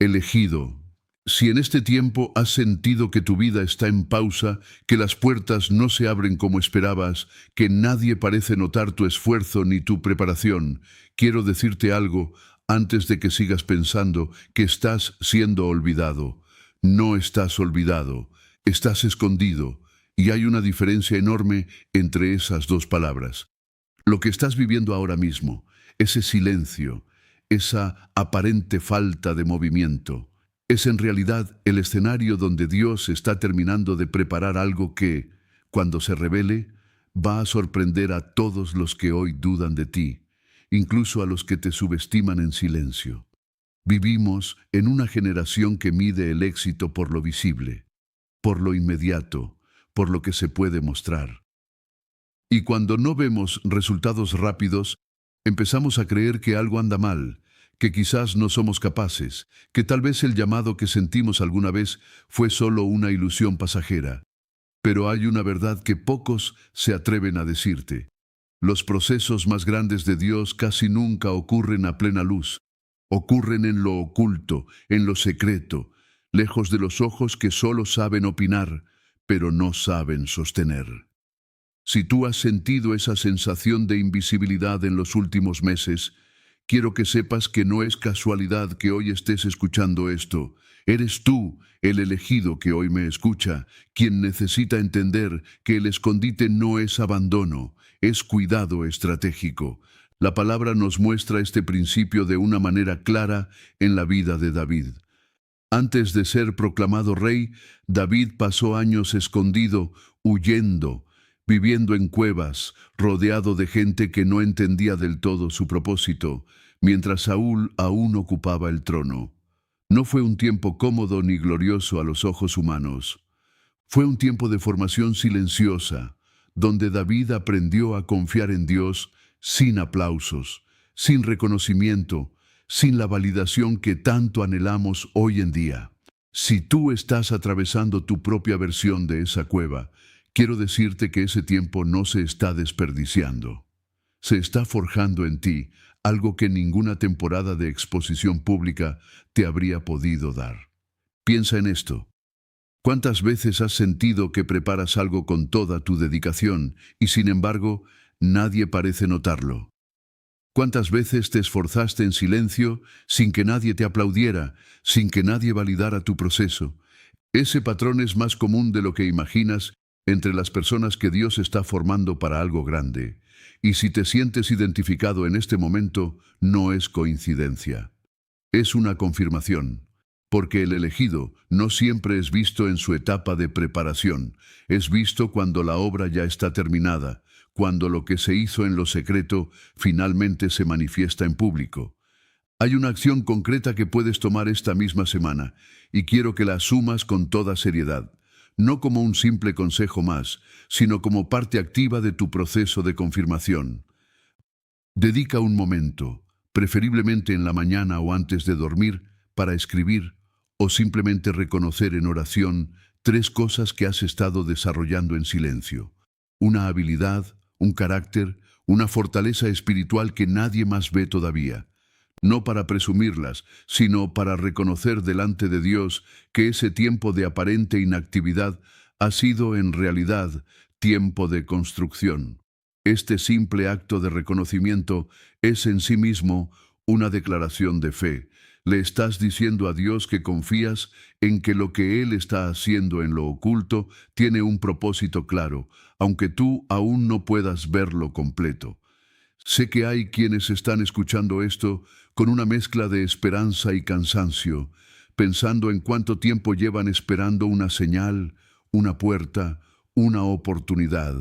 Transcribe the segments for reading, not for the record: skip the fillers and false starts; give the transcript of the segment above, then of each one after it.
Elegido. Si en este tiempo has sentido que tu vida está en pausa, que las puertas no se abren como esperabas, que nadie parece notar tu esfuerzo ni tu preparación, quiero decirte algo antes de que sigas pensando que estás siendo olvidado. No estás olvidado, estás escondido, y hay una diferencia enorme entre esas dos palabras. Lo que estás viviendo ahora mismo, ese silencio, esa aparente falta de movimiento, es en realidad el escenario donde Dios está terminando de preparar algo que, cuando se revele, va a sorprender a todos los que hoy dudan de ti, incluso a los que te subestiman en silencio. Vivimos en una generación que mide el éxito por lo visible, por lo inmediato, por lo que se puede mostrar. Y cuando no vemos resultados rápidos, empezamos a creer que algo anda mal, que quizás no somos capaces, que tal vez el llamado que sentimos alguna vez fue solo una ilusión pasajera. Pero hay una verdad que pocos se atreven a decirte. Los procesos más grandes de Dios casi nunca ocurren a plena luz. Ocurren en lo oculto, en lo secreto, lejos de los ojos que solo saben opinar, pero no saben sostener. Si tú has sentido esa sensación de invisibilidad en los últimos meses, quiero que sepas que no es casualidad que hoy estés escuchando esto. Eres tú, el elegido que hoy me escucha, quien necesita entender que el escondite no es abandono, es cuidado estratégico. La palabra nos muestra este principio de una manera clara en la vida de David. Antes de ser proclamado rey, David pasó años escondido, huyendo, viviendo en cuevas, rodeado de gente que no entendía del todo su propósito, mientras Saúl aún ocupaba el trono. No fue un tiempo cómodo ni glorioso a los ojos humanos. Fue un tiempo de formación silenciosa, donde David aprendió a confiar en Dios sin aplausos, sin reconocimiento, sin la validación que tanto anhelamos hoy en día. Si tú estás atravesando tu propia versión de esa cueva, quiero decirte que ese tiempo no se está desperdiciando. Se está forjando en ti algo que ninguna temporada de exposición pública te habría podido dar. Piensa en esto. ¿Cuántas veces has sentido que preparas algo con toda tu dedicación y sin embargo nadie parece notarlo? ¿Cuántas veces te esforzaste en silencio sin que nadie te aplaudiera, sin que nadie validara tu proceso? Ese patrón es más común de lo que imaginas entre las personas que Dios está formando para algo grande. Y si te sientes identificado en este momento, no es coincidencia. Es una confirmación, porque el elegido no siempre es visto en su etapa de preparación, es visto cuando la obra ya está terminada, cuando lo que se hizo en lo secreto finalmente se manifiesta en público. Hay una acción concreta que puedes tomar esta misma semana, y quiero que la asumas con toda seriedad. No como un simple consejo más, sino como parte activa de tu proceso de confirmación. Dedica un momento, preferiblemente en la mañana o antes de dormir, para escribir o simplemente reconocer en oración 3 cosas que has estado desarrollando en silencio. Una habilidad, un carácter, una fortaleza espiritual que nadie más ve todavía. No para presumirlas, sino para reconocer delante de Dios que ese tiempo de aparente inactividad ha sido en realidad tiempo de construcción. Este simple acto de reconocimiento es en sí mismo una declaración de fe. Le estás diciendo a Dios que confías en que lo que Él está haciendo en lo oculto tiene un propósito claro, aunque tú aún no puedas verlo completo. Sé que hay quienes están escuchando esto con una mezcla de esperanza y cansancio, pensando en cuánto tiempo llevan esperando una señal, una puerta, una oportunidad.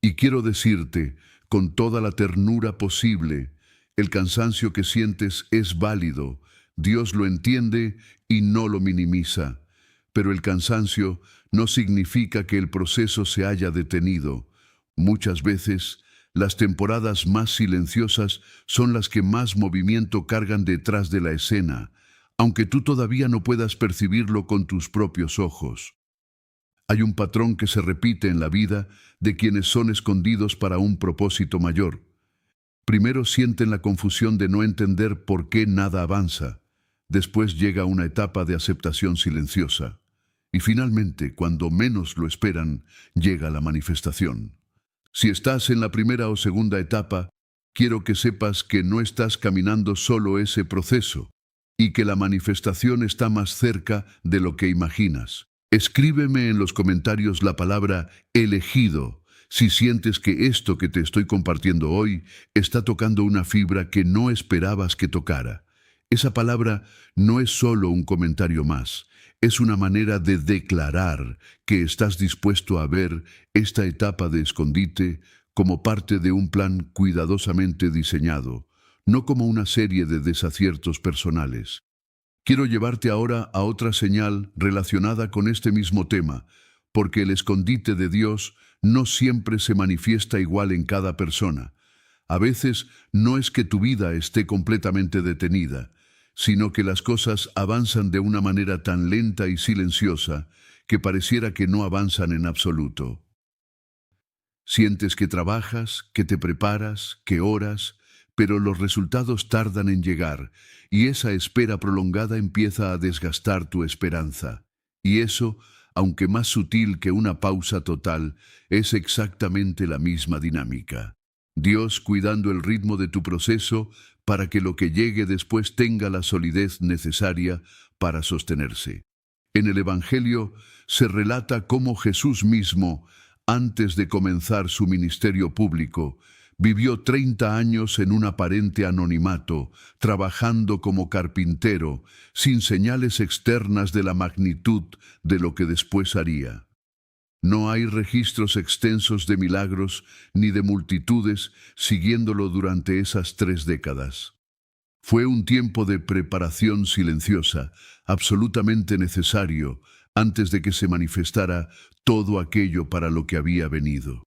Y quiero decirte, con toda la ternura posible, el cansancio que sientes es válido, Dios lo entiende y no lo minimiza. Pero el cansancio no significa que el proceso se haya detenido. Muchas veces, las temporadas más silenciosas son las que más movimiento cargan detrás de la escena, aunque tú todavía no puedas percibirlo con tus propios ojos. Hay un patrón que se repite en la vida de quienes son escondidos para un propósito mayor. Primero sienten la confusión de no entender por qué nada avanza. Después llega una etapa de aceptación silenciosa. Y finalmente, cuando menos lo esperan, llega la manifestación. Si estás en la primera o segunda etapa, quiero que sepas que no estás caminando solo ese proceso y que la manifestación está más cerca de lo que imaginas. Escríbeme en los comentarios la palabra elegido si sientes que esto que te estoy compartiendo hoy está tocando una fibra que no esperabas que tocara. Esa palabra no es solo un comentario más, es una manera de declarar que estás dispuesto a ver esta etapa de escondite como parte de un plan cuidadosamente diseñado, no como una serie de desaciertos personales. Quiero llevarte ahora a otra señal relacionada con este mismo tema, porque el escondite de Dios no siempre se manifiesta igual en cada persona. A veces no es que tu vida esté completamente detenida, sino que las cosas avanzan de una manera tan lenta y silenciosa que pareciera que no avanzan en absoluto. Sientes que trabajas, que te preparas, que oras, pero los resultados tardan en llegar, y esa espera prolongada empieza a desgastar tu esperanza. Y eso, aunque más sutil que una pausa total, es exactamente la misma dinámica. Dios cuidando el ritmo de tu proceso para que lo que llegue después tenga la solidez necesaria para sostenerse. En el Evangelio se relata cómo Jesús mismo, antes de comenzar su ministerio público, vivió 30 años en un aparente anonimato, trabajando como carpintero, sin señales externas de la magnitud de lo que después haría. No hay registros extensos de milagros ni de multitudes siguiéndolo durante esas 3 décadas. Fue un tiempo de preparación silenciosa, absolutamente necesario, antes de que se manifestara todo aquello para lo que había venido.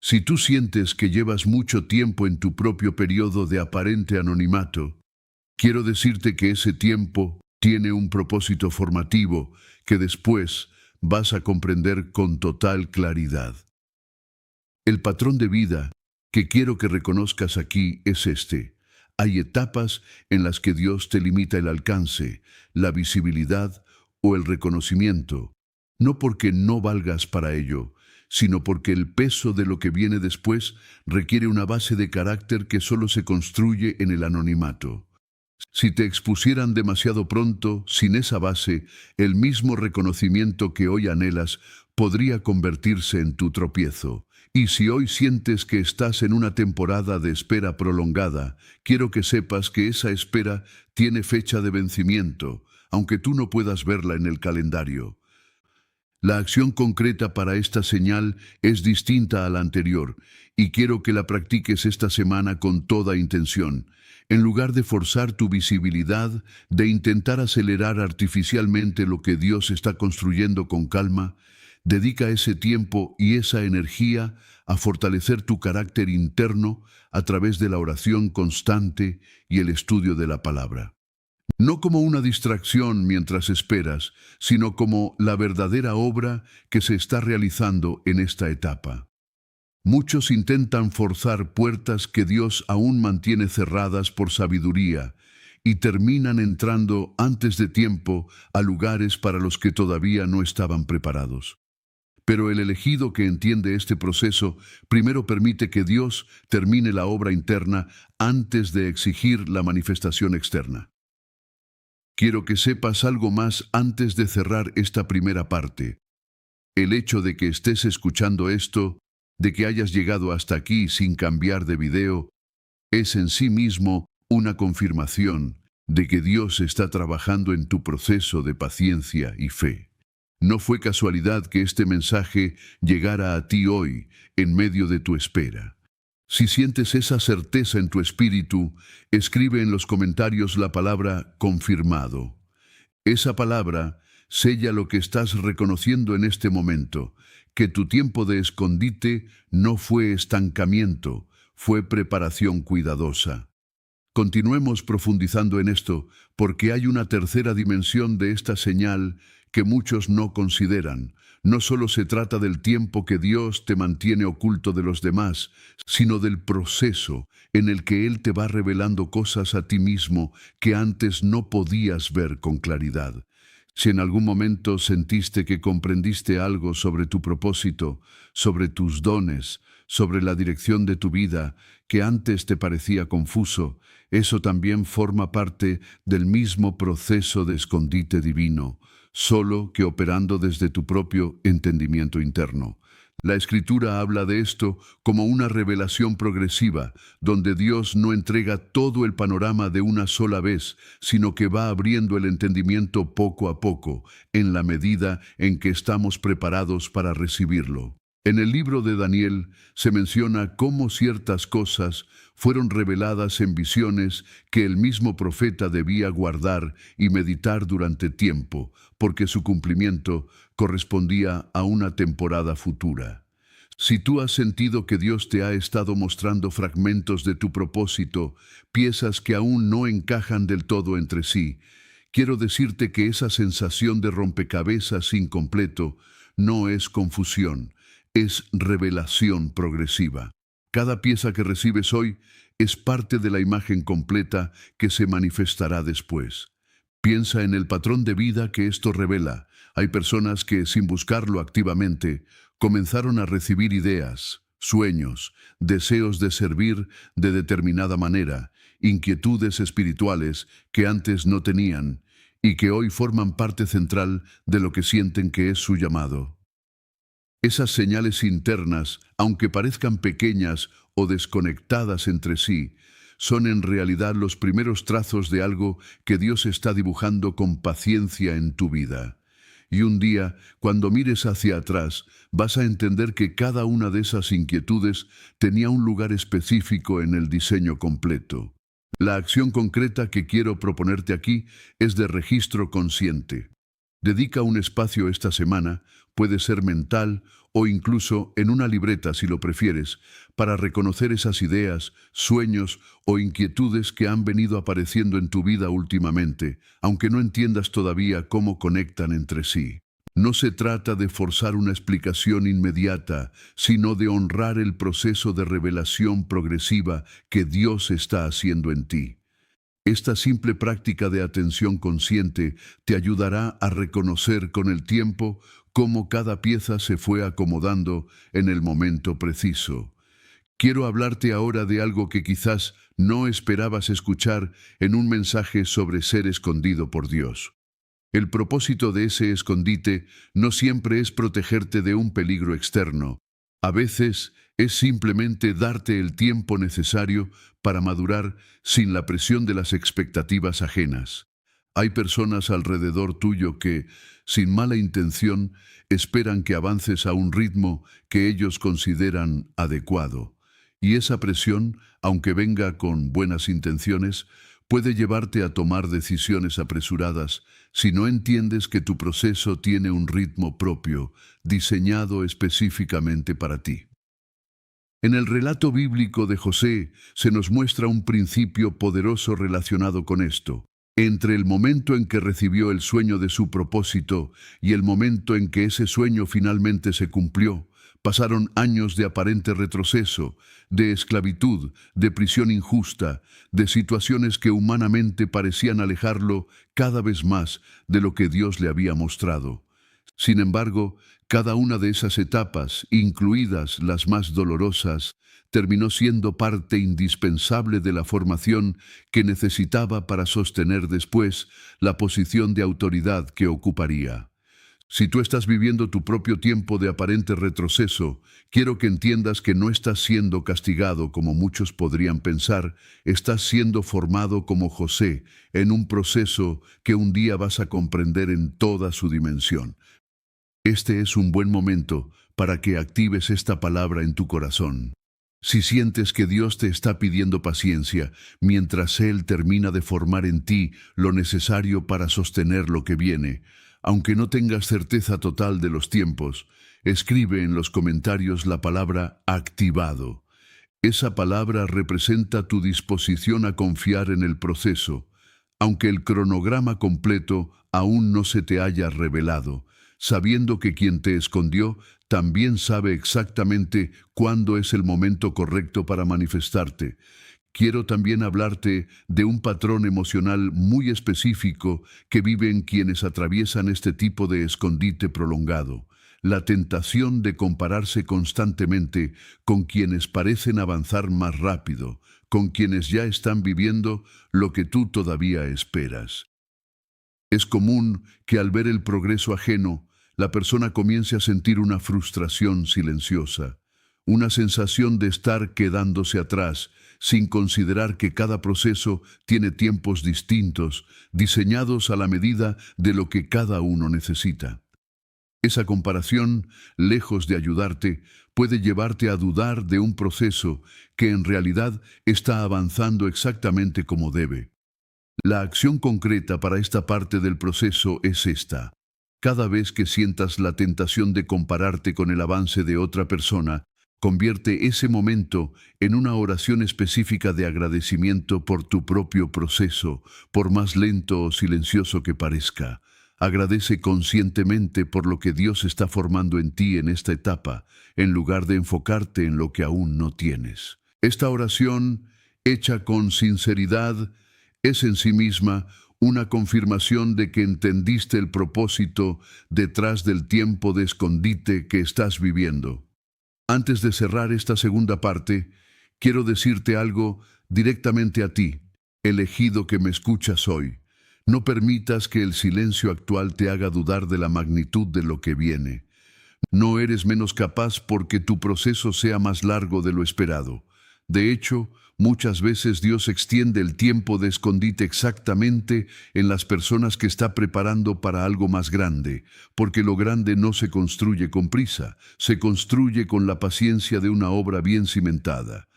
Si tú sientes que llevas mucho tiempo en tu propio periodo de aparente anonimato, quiero decirte que ese tiempo tiene un propósito formativo que después vas a comprender con total claridad. El patrón de vida que quiero que reconozcas aquí es este. Hay etapas en las que Dios te limita el alcance, la visibilidad o el reconocimiento, no porque no valgas para ello, sino porque el peso de lo que viene después requiere una base de carácter que solo se construye en el anonimato. Si te expusieran demasiado pronto, sin esa base, el mismo reconocimiento que hoy anhelas podría convertirse en tu tropiezo. Y si hoy sientes que estás en una temporada de espera prolongada, quiero que sepas que esa espera tiene fecha de vencimiento, aunque tú no puedas verla en el calendario. La acción concreta para esta señal es distinta a la anterior, y quiero que la practiques esta semana con toda intención. En lugar de forzar tu visibilidad, de intentar acelerar artificialmente lo que Dios está construyendo con calma, dedica ese tiempo y esa energía a fortalecer tu carácter interno a través de la oración constante y el estudio de la palabra. No como una distracción mientras esperas, sino como la verdadera obra que se está realizando en esta etapa. Muchos intentan forzar puertas que Dios aún mantiene cerradas por sabiduría y terminan entrando antes de tiempo a lugares para los que todavía no estaban preparados. Pero el elegido que entiende este proceso primero permite que Dios termine la obra interna antes de exigir la manifestación externa. Quiero que sepas algo más antes de cerrar esta primera parte. El hecho de que estés escuchando esto, de que hayas llegado hasta aquí sin cambiar de video, es en sí mismo una confirmación de que Dios está trabajando en tu proceso de paciencia y fe. No fue casualidad que este mensaje llegara a ti hoy, en medio de tu espera. Si sientes esa certeza en tu espíritu, escribe en los comentarios la palabra confirmado. Esa palabra sella lo que estás reconociendo en este momento, que tu tiempo de escondite no fue estancamiento, fue preparación cuidadosa. Continuemos profundizando en esto, porque hay una tercera dimensión de esta señal que muchos no consideran. No solo se trata del tiempo que Dios te mantiene oculto de los demás, sino del proceso en el que Él te va revelando cosas a ti mismo que antes no podías ver con claridad. Si en algún momento sentiste que comprendiste algo sobre tu propósito, sobre tus dones, sobre la dirección de tu vida, que antes te parecía confuso, eso también forma parte del mismo proceso de escondite divino, solo que operando desde tu propio entendimiento interno. La Escritura habla de esto como una revelación progresiva, donde Dios no entrega todo el panorama de una sola vez, sino que va abriendo el entendimiento poco a poco, en la medida en que estamos preparados para recibirlo. En el libro de Daniel se menciona cómo ciertas cosas fueron reveladas en visiones que el mismo profeta debía guardar y meditar durante tiempo, porque su cumplimiento correspondía a una temporada futura. Si tú has sentido que Dios te ha estado mostrando fragmentos de tu propósito, piezas que aún no encajan del todo entre sí, quiero decirte que esa sensación de rompecabezas incompleto no es confusión, es revelación progresiva. Cada pieza que recibes hoy es parte de la imagen completa que se manifestará después. Piensa en el patrón de vida que esto revela. Hay personas que, sin buscarlo activamente, comenzaron a recibir ideas, sueños, deseos de servir de determinada manera, inquietudes espirituales que antes no tenían y que hoy forman parte central de lo que sienten que es su llamado. Esas señales internas, aunque parezcan pequeñas o desconectadas entre sí, son en realidad los primeros trazos de algo que Dios está dibujando con paciencia en tu vida. Y un día, cuando mires hacia atrás, vas a entender que cada una de esas inquietudes tenía un lugar específico en el diseño completo. La acción concreta que quiero proponerte aquí es de registro consciente. Dedica un espacio esta semana, puede ser mental o incluso en una libreta si lo prefieres, para reconocer esas ideas, sueños o inquietudes que han venido apareciendo en tu vida últimamente, aunque no entiendas todavía cómo conectan entre sí. No se trata de forzar una explicación inmediata, sino de honrar el proceso de revelación progresiva que Dios está haciendo en ti. Esta simple práctica de atención consciente te ayudará a reconocer con el tiempo cómo cada pieza se fue acomodando en el momento preciso. Quiero hablarte ahora de algo que quizás no esperabas escuchar en un mensaje sobre ser escondido por Dios. El propósito de ese escondite no siempre es protegerte de un peligro externo. A veces es simplemente darte el tiempo necesario para madurar sin la presión de las expectativas ajenas. Hay personas alrededor tuyo que, sin mala intención, esperan que avances a un ritmo que ellos consideran adecuado. Y esa presión, aunque venga con buenas intenciones, puede llevarte a tomar decisiones apresuradas si no entiendes que tu proceso tiene un ritmo propio, diseñado específicamente para ti. En el relato bíblico de José se nos muestra un principio poderoso relacionado con esto. Entre el momento en que recibió el sueño de su propósito y el momento en que ese sueño finalmente se cumplió, pasaron años de aparente retroceso, de esclavitud, de prisión injusta, de situaciones que humanamente parecían alejarlo cada vez más de lo que Dios le había mostrado. Sin embargo, cada una de esas etapas, incluidas las más dolorosas, terminó siendo parte indispensable de la formación que necesitaba para sostener después la posición de autoridad que ocuparía. Si tú estás viviendo tu propio tiempo de aparente retroceso, quiero que entiendas que no estás siendo castigado como muchos podrían pensar, estás siendo formado como José en un proceso que un día vas a comprender en toda su dimensión. Este es un buen momento para que actives esta palabra en tu corazón. Si sientes que Dios te está pidiendo paciencia, mientras Él termina de formar en ti lo necesario para sostener lo que viene, aunque no tengas certeza total de los tiempos, escribe en los comentarios la palabra activado. Esa palabra representa tu disposición a confiar en el proceso, aunque el cronograma completo aún no se te haya revelado, sabiendo que quien te escondió también sabe exactamente cuándo es el momento correcto para manifestarte. Quiero también hablarte de un patrón emocional muy específico que viven quienes atraviesan este tipo de escondite prolongado: la tentación de compararse constantemente con quienes parecen avanzar más rápido, con quienes ya están viviendo lo que tú todavía esperas. Es común que al ver el progreso ajeno, la persona comience a sentir una frustración silenciosa, una sensación de estar quedándose atrás, sin considerar que cada proceso tiene tiempos distintos, diseñados a la medida de lo que cada uno necesita. Esa comparación, lejos de ayudarte, puede llevarte a dudar de un proceso que en realidad está avanzando exactamente como debe. La acción concreta para esta parte del proceso es esta: cada vez que sientas la tentación de compararte con el avance de otra persona, convierte ese momento en una oración específica de agradecimiento por tu propio proceso, por más lento o silencioso que parezca. Agradece conscientemente por lo que Dios está formando en ti en esta etapa, en lugar de enfocarte en lo que aún no tienes. Esta oración, hecha con sinceridad, es en sí misma una confirmación de que entendiste el propósito detrás del tiempo de escondite que estás viviendo. Antes de cerrar esta segunda parte, quiero decirte algo directamente a ti, elegido que me escuchas hoy. No permitas que el silencio actual te haga dudar de la magnitud de lo que viene. No eres menos capaz porque tu proceso sea más largo de lo esperado. De hecho, muchas veces Dios extiende el tiempo de escondite exactamente en las personas que está preparando para algo más grande, porque lo grande no se construye con prisa, se construye con la paciencia de una obra bien cimentada.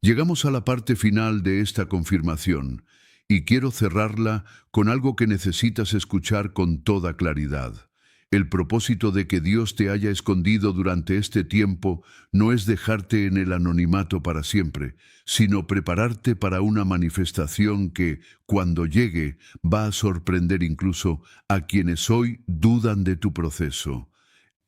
Llegamos a la parte final de esta confirmación, y quiero cerrarla con algo que necesitas escuchar con toda claridad. El propósito de que Dios te haya escondido durante este tiempo no es dejarte en el anonimato para siempre, sino prepararte para una manifestación que, cuando llegue, va a sorprender incluso a quienes hoy dudan de tu proceso.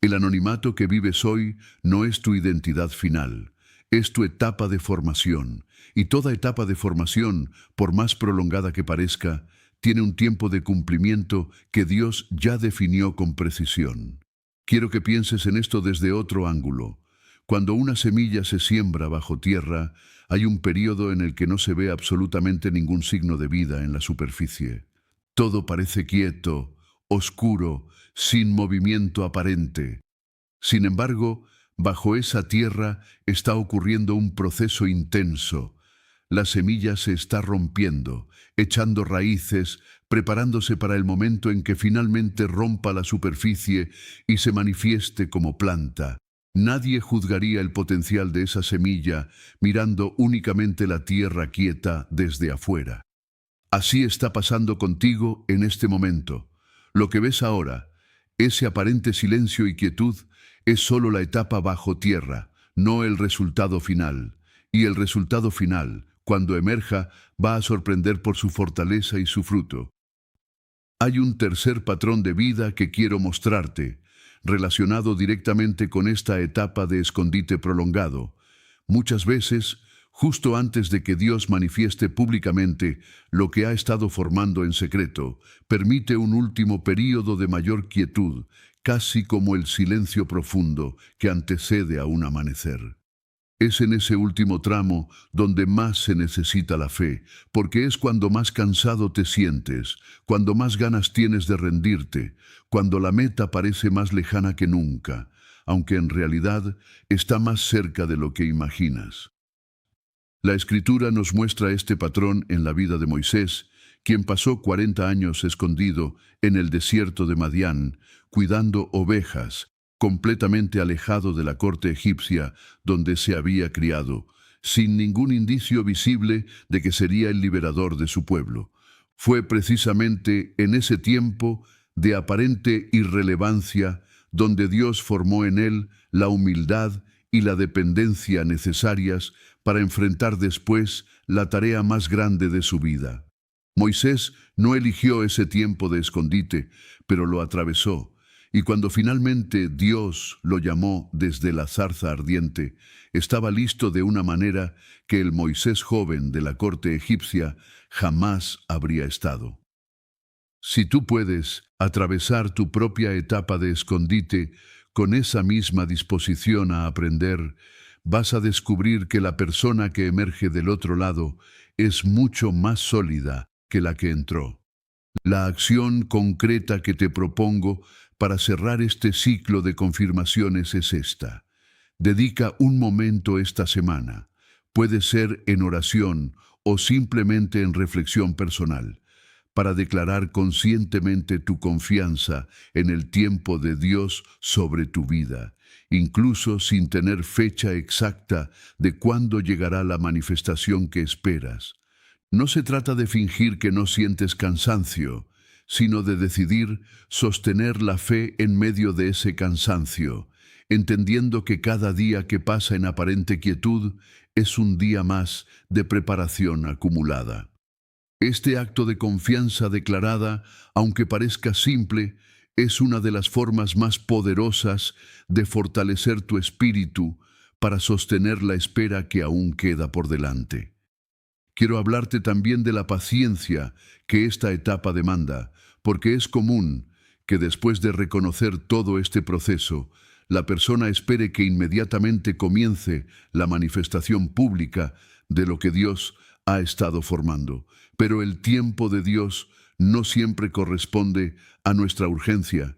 El anonimato que vives hoy no es tu identidad final, es tu etapa de formación, y toda etapa de formación, por más prolongada que parezca, tiene un tiempo de cumplimiento que Dios ya definió con precisión. Quiero que pienses en esto desde otro ángulo. Cuando una semilla se siembra bajo tierra, hay un periodo en el que no se ve absolutamente ningún signo de vida en la superficie. Todo parece quieto, oscuro, sin movimiento aparente. Sin embargo, bajo esa tierra está ocurriendo un proceso intenso. La semilla se está rompiendo, echando raíces, preparándose para el momento en que finalmente rompa la superficie y se manifieste como planta. Nadie juzgaría el potencial de esa semilla mirando únicamente la tierra quieta desde afuera. Así está pasando contigo en este momento. Lo que ves ahora, ese aparente silencio y quietud, es solo la etapa bajo tierra, no el resultado final. Y el resultado final, cuando emerja, va a sorprender por su fortaleza y su fruto. Hay un tercer patrón de vida que quiero mostrarte, relacionado directamente con esta etapa de escondite prolongado. Muchas veces, justo antes de que Dios manifieste públicamente lo que ha estado formando en secreto, permite un último período de mayor quietud, casi como el silencio profundo que antecede a un amanecer. Es en ese último tramo donde más se necesita la fe, porque es cuando más cansado te sientes, cuando más ganas tienes de rendirte, cuando la meta parece más lejana que nunca, aunque en realidad está más cerca de lo que imaginas. La Escritura nos muestra este patrón en la vida de Moisés, quien pasó 40 años escondido en el desierto de Madián, cuidando ovejas, completamente alejado de la corte egipcia donde se había criado, sin ningún indicio visible de que sería el liberador de su pueblo. Fue precisamente en ese tiempo de aparente irrelevancia donde Dios formó en él la humildad y la dependencia necesarias para enfrentar después la tarea más grande de su vida. Moisés no eligió ese tiempo de escondite, pero lo atravesó. Y cuando finalmente Dios lo llamó desde la zarza ardiente, estaba listo de una manera que el Moisés joven de la corte egipcia jamás habría estado. Si tú puedes atravesar tu propia etapa de escondite con esa misma disposición a aprender, vas a descubrir que la persona que emerge del otro lado es mucho más sólida que la que entró. La acción concreta que te propongo para cerrar este ciclo de confirmaciones es esta. Dedica un momento esta semana. Puede ser en oración o simplemente en reflexión personal, para declarar conscientemente tu confianza en el tiempo de Dios sobre tu vida, incluso sin tener fecha exacta de cuándo llegará la manifestación que esperas. No se trata de fingir que no sientes cansancio, sino de decidir sostener la fe en medio de ese cansancio, entendiendo que cada día que pasa en aparente quietud es un día más de preparación acumulada. Este acto de confianza declarada, aunque parezca simple, es una de las formas más poderosas de fortalecer tu espíritu para sostener la espera que aún queda por delante. Quiero hablarte también de la paciencia que esta etapa demanda, porque es común que después de reconocer todo este proceso, la persona espere que inmediatamente comience la manifestación pública de lo que Dios ha estado formando. Pero el tiempo de Dios no siempre corresponde a nuestra urgencia.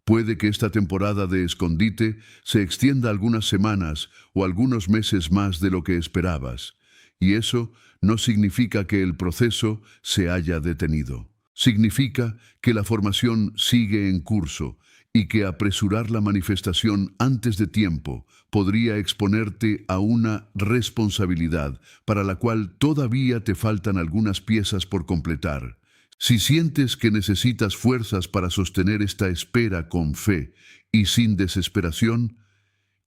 Puede que esta temporada de escondite se extienda algunas semanas o algunos meses más de lo que esperabas. Y eso no significa que el proceso se haya detenido. Significa que la formación sigue en curso y que apresurar la manifestación antes de tiempo podría exponerte a una responsabilidad para la cual todavía te faltan algunas piezas por completar. Si sientes que necesitas fuerzas para sostener esta espera con fe y sin desesperación,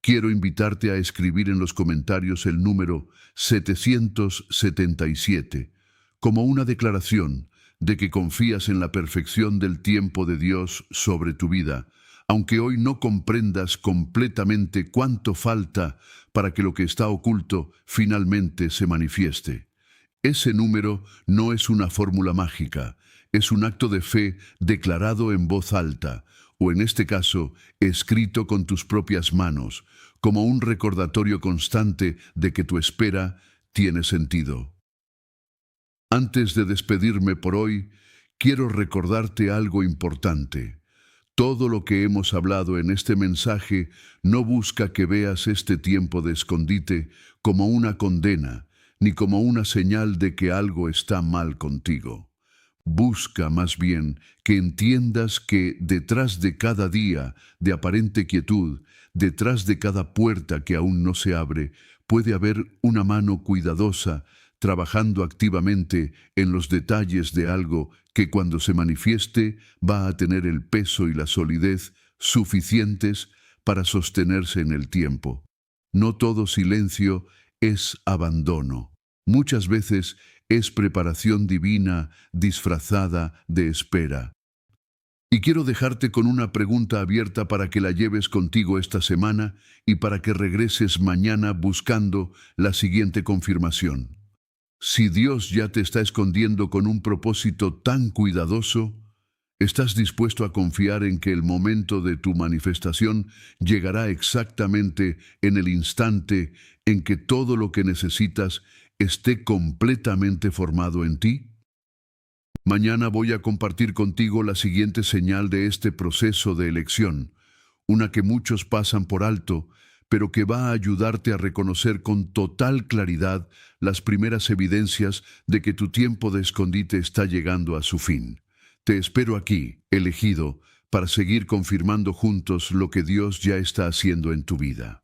quiero invitarte a escribir en los comentarios el número 777 como una declaración de que confías en la perfección del tiempo de Dios sobre tu vida, aunque hoy no comprendas completamente cuánto falta para que lo que está oculto finalmente se manifieste. Ese número no es una fórmula mágica, es un acto de fe declarado en voz alta, o en este caso, escrito con tus propias manos, como un recordatorio constante de que tu espera tiene sentido. Antes de despedirme por hoy, quiero recordarte algo importante. Todo lo que hemos hablado en este mensaje no busca que veas este tiempo de escondite como una condena, ni como una señal de que algo está mal contigo. Busca más bien que entiendas que detrás de cada día de aparente quietud, detrás de cada puerta que aún no se abre, puede haber una mano cuidadosa trabajando activamente en los detalles de algo que cuando se manifieste va a tener el peso y la solidez suficientes para sostenerse en el tiempo. No todo silencio es abandono. Muchas veces es preparación divina disfrazada de espera. Y quiero dejarte con una pregunta abierta para que la lleves contigo esta semana y para que regreses mañana buscando la siguiente confirmación. Si Dios ya te está escondiendo con un propósito tan cuidadoso, ¿estás dispuesto a confiar en que el momento de tu manifestación llegará exactamente en el instante en que todo lo que necesitas esté completamente formado en ti? Mañana voy a compartir contigo la siguiente señal de este proceso de elección, una que muchos pasan por alto, pero que va a ayudarte a reconocer con total claridad las primeras evidencias de que tu tiempo de escondite está llegando a su fin. Te espero aquí, elegido, para seguir confirmando juntos lo que Dios ya está haciendo en tu vida.